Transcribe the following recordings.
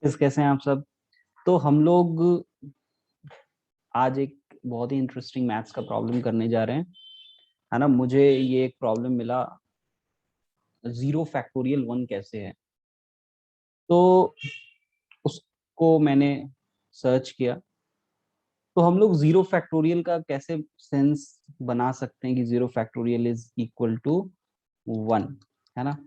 कैसे हैं आप सब। तो हम लोग आज एक बहुत ही इंटरेस्टिंग मैथ्स का प्रॉब्लम करने जा रहे हैं, है ना। मुझे ये एक प्रॉब्लम मिला, 0 फैक्टोरियल 1 कैसे है। तो उसको मैंने सर्च किया। तो हम लोग 0 फैक्टोरियल का कैसे सेंस बना सकते हैं कि 0 फैक्टोरियल इज इक्वल टू 1, है ना।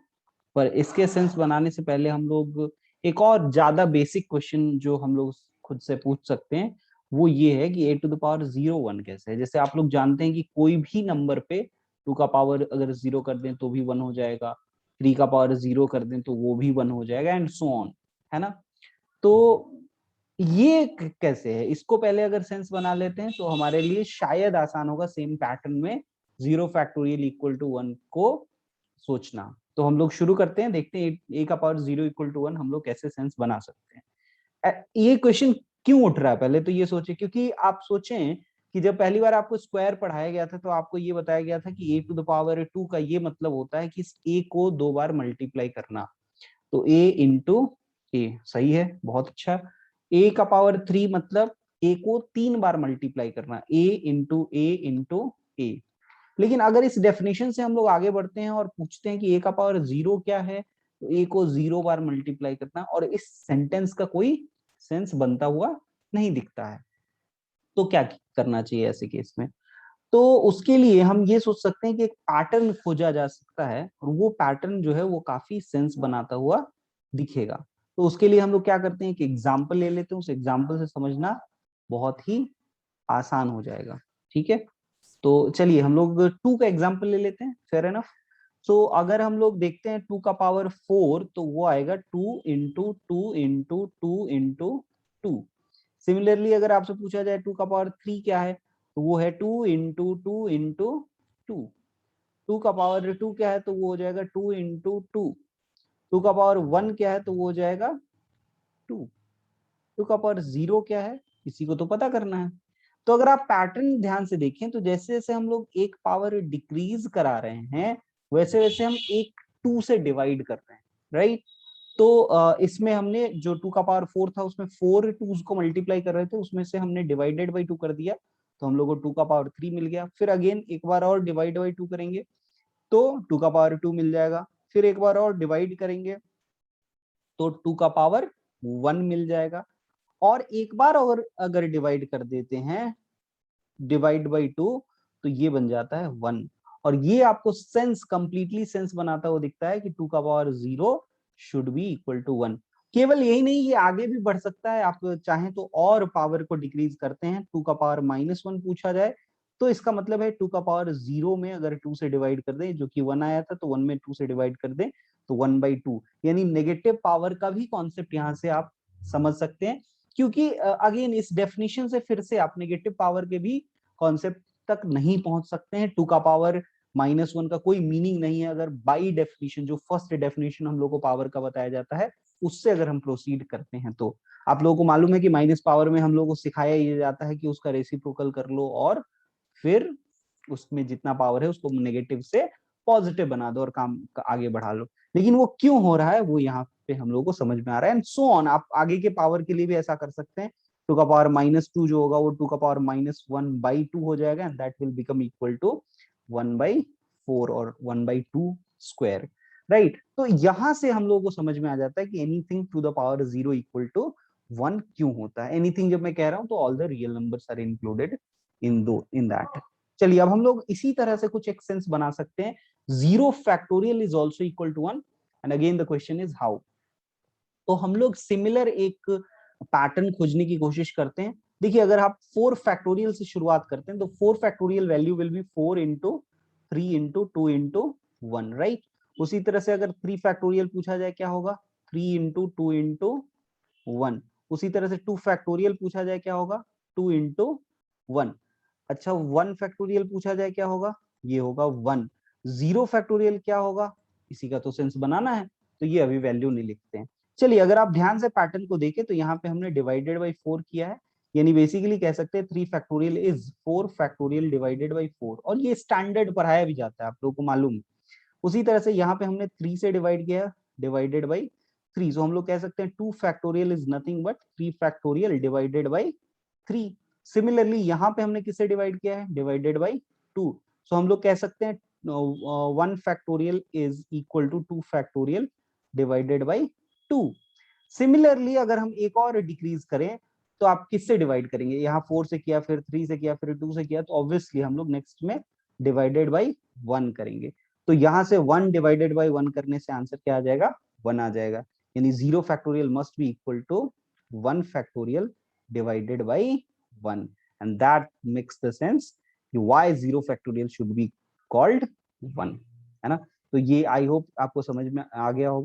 पर इसके सेंस बनाने से पहले हम लोग एक और ज्यादा बेसिक क्वेश्चन जो हम लोग खुद से पूछ सकते हैं, वो ये है कि a⁻0 1 कैसे है। जैसे आप लोग जानते हैं कि कोई भी नंबर पे 2 का पावर अगर 0 कर दें तो भी 1 हो जाएगा, 3 का पावर 0 कर दें तो वो भी 1 हो जाएगा, एंड सो ऑन, है ना। तो ये कैसे है, इसको पहले अगर सेंस बना लेते हैं तो हमारे लिए शायद आसान होगा सेम पैटर्न में 0 फैक्टोरियल = 1 को सोचना। तो हम लोग शुरू करते हैं, देखते हैं a⁻0 = 1 हम लोग कैसे सेंस बना सकते हैं। ये क्वेश्चन क्यों उठ रहा है, पहले तो ये सोचे, क्योंकि आप सोचें कि जब पहली बार आपको स्क्वायर पढ़ाया गया था तो आपको ये बताया गया था कि a⁻2 का ये मतलब होता है कि इस a को 2 बार मल्टीप्लाई करना। तो a इंटू a, सही है, बहुत अच्छा। a का पावर 3 मतलब a को 3 बार मल्टीप्लाई करना, a into a into a। लेकिन अगर इस डेफिनेशन से हम लोग आगे बढ़ते हैं और पूछते हैं कि a का पावर 0 क्या है, तो a को 0 बार मल्टीप्लाई करना, और इस सेंटेंस का कोई सेंस बनता हुआ नहीं दिखता है। तो क्या करना चाहिए ऐसे केस में। तो उसके लिए हम ये सोच सकते हैं कि एक पैटर्न खोजा जा सकता है, और वो पैटर्न जो है वो काफी सेंस बनाता हुआ दिखेगा। तो उसके लिए हम लोग क्या करते हैं कि एग्जाम्पल ले लेते हैं, उस एग्जाम्पल से समझना बहुत ही आसान हो जाएगा। ठीक है, तो चलिए हम लोग 2 का एग्जाम्पल ले लेते हैं, फेयर एनफ। सो अगर हम लोग देखते हैं 2 का पावर 4, तो वो आएगा 2 इंटू 2 इंटू 2 इंटू 2। सिमिलरली अगर आपसे पूछा जाए 2 का पावर 3 क्या है, तो वो है 2 इंटू 2 इंटू 2। 2 का पावर 2 क्या है, तो वो हो जाएगा 2 इंटू 2। 2 का पावर 1 क्या है, तो वो हो जाएगा 2। 2 का पावर 0 क्या है, इसी को तो पता करना है। तो अगर आप पैटर्न ध्यान से देखें तो जैसे जैसे हम लोग एक पावर डिक्रीज करा रहे हैं, वैसे वैसे हम एक 2 से डिवाइड कर रहे हैं, राइट। तो इसमें हमने जो 2 का पावर 4 था उसमें 4 2s को मल्टीप्लाई कर रहे थे, उसमें से हमने डिवाइडेड बाई 2 कर दिया, तो हम लोग को 2 का पावर 3 मिल गया। फिर अगेन एक बार और डिवाइड बाई 2 करेंगे तो 2 का पावर 2 मिल जाएगा। फिर एक बार और डिवाइड करेंगे तो 2 का पावर 1 मिल जाएगा। और एक बार और अगर डिवाइड कर देते हैं डिवाइड बाई 2, तो ये बन जाता है 1। और ये आपको सेंस कंप्लीटली सेंस बनाता हुआ दिखता है कि 2 का power 0 should be equal to 1। केवल यही नहीं, ये आगे भी बढ़ सकता है, आप चाहें तो और पावर को डिक्रीज करते हैं, 2 का पावर -1 पूछा जाए तो इसका मतलब है 2 का पावर 0 में अगर 2 से डिवाइड कर दें, जो कि 1 आया था, तो 1 में 2 से डिवाइड कर दें तो 1/2, यानी नेगेटिव पावर का भी कॉन्सेप्ट यहाँ से आप समझ सकते हैं। क्योंकि अगेन इस डेफिनेशन से फिर से आप नेगेटिव पावर के भी कॉन्सेप्ट तक नहीं पहुंच सकते हैं। 2 का पावर -1 का कोई मीनिंग नहीं है अगर बाई डेफिनेशन, जो फर्स्ट डेफिनेशन हम लोग को पावर का बताया जाता है, उससे अगर हम प्रोसीड करते हैं। तो आप लोगों को मालूम है कि माइनस पावर में हम लोग को सिखाया ये जाता है कि उसका रेसिप्रोकल कर लो और फिर उसमें जितना पावर है उसको नेगेटिव से पॉजिटिव बना दो और काम आगे बढ़ा लो। लेकिन वो क्यों हो रहा है वो यहाँ पे हम लोग को समझ में आ रहा है, एंड सो ऑन। आप आगे के पावर के लिए भी ऐसा कर सकते हैं। 2 का पावर -2 जो होगा वो 2 का पावर -1/2 हो जाएगा, and that will become equal to 1/4 और 1/2 स्क्वायर, राइट। तो यहां से हम लोगों को समझ में आ जाता है कि anything to the power 0 equal to 1 क्यों होता है। एनीथिंग जब मैं कह रहा हूं तो all the real numbers are included in that. चलिए अब हम लोग इसी तरह से कुछ एक सेंस बना सकते हैं। 0 factorial is also equal to 1, and again the question is how. तो हम लोग सिमिलर एक पैटर्न खोजने की कोशिश करते हैं। देखिए अगर आप 4 फैक्टोरियल से शुरुआत करते हैं तो 4 factorial value will be 4 into 3 into 2 into 1, right. उसी तरह से अगर 3 फैक्टोरियल पूछा जाए क्या होगा, 3 इंटू 2 इंटू 1। उसी तरह से 2 फैक्टोरियल पूछा जाए क्या होगा, 2 इंटू 1। अच्छा 1 फैक्टोरियल पूछा जाए क्या होगा, ये होगा 1। 0 फैक्टोरियल क्या होगा, इसी का तो सेंस बनाना है, तो ये अभी वैल्यू नहीं लिखते हैं। चलिए अगर आप ध्यान से पैटर्न को देखें तो यहाँ पे हमने डिवाइडेड बाई 4 किया है, यानी बेसिकली कह सकते हैं 3 factorial is 4 factorial divided by 4, और ये स्टैंडर्ड पढ़ाया भी जाता है, आप लोगों को मालूम है। उसी तरह से यहाँ पे हमने 3 से डिवाइड किया, डिवाइडेड बाई 3, सो हम लोग कह सकते हैं 2 factorial is nothing but 3 factorial divided by 3। Similarly यहाँ पे हमने किससे डिवाइड किया है, डिवाइडेड बाई 2, सो हम लोग कह सकते हैं 1 factorial is equal to 2 factorial divided by 2। Similarly अगर हम एक और डिक्रीज करें तो आप किससे डिवाइड करेंगे, यहाँ 4 से किया, फिर 3 से किया, फिर 2 से किया, तो ऑब्वियसली हम लोग नेक्स्ट में डिवाइडेड बाई 1 करेंगे। तो यहाँ से 1 डिवाइडेड बाई 1 करने से आंसर क्या आ जाएगा, 1 आ जाएगा। यानी 0 factorial must be equal to 1 factorial divided by 1, and that makes the sense कि why 0 factorial should be called 1, है ना। तो ये आई होप आपको समझ में आ गया होगा।